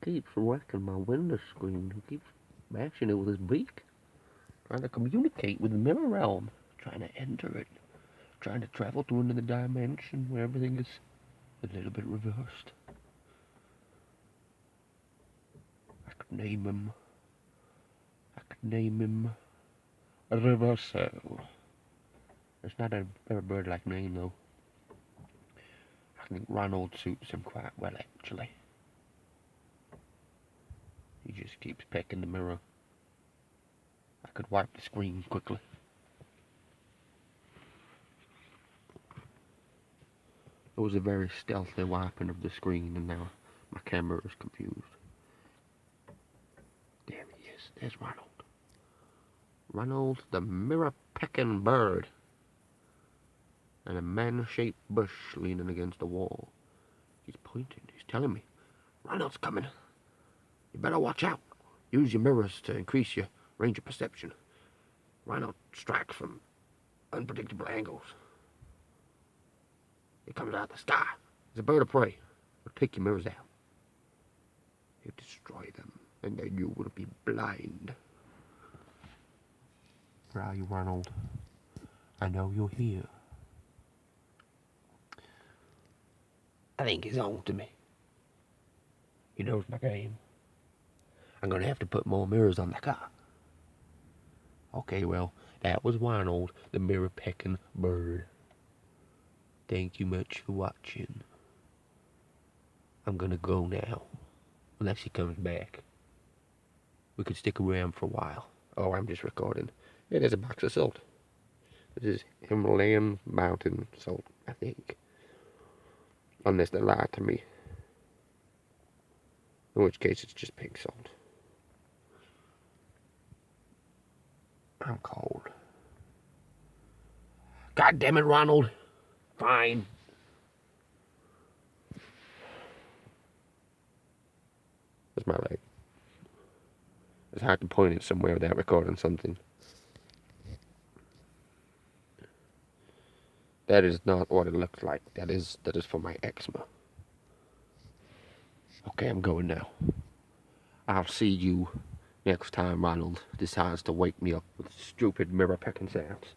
keeps wrecking my window screen. He keeps bashing it with his beak. Trying to communicate with the mirror realm. Trying to enter it. Trying to travel to another dimension where everything is a little bit reversed. I could name him Reverso. It's not a very bird-like name, though. I think Ronald suits him quite well, actually. He just keeps pecking the mirror. I could wipe the screen quickly. It was a very stealthy wiping of the screen, and now my camera is confused. There he is. There's Ronald. Ronald the mirror-pecking bird. And a man-shaped bush leaning against the wall. He's pointing. He's telling me, Ronald's coming. You better watch out. Use your mirrors to increase your range of perception. Ronald strikes from unpredictable angles. He comes out of the sky. He's a bird of prey. He'll take your mirrors out. He'll destroy them, and then you will be blind. Where are you, Ronald? I know you're here. I think he's on to me. He knows my game. I'm gonna have to put more mirrors on the car. Okay, well, that was Ronald, the mirror-pecking bird. Thank you much for watching. I'm gonna go now, unless he comes back. We could stick around for a while. Oh, I'm just recording. It is a box of salt. This is Himalayan mountain salt, I think. Unless they lie to me. In which case it's just pink salt. I'm cold. God damn it, Ronald. Fine. That's my leg. It's hard to point it somewhere without recording something. That is not what it looks like. That is for my eczema. Okay, I'm going now. I'll see you next time Ronald decides to wake me up with stupid mirror pecking sounds.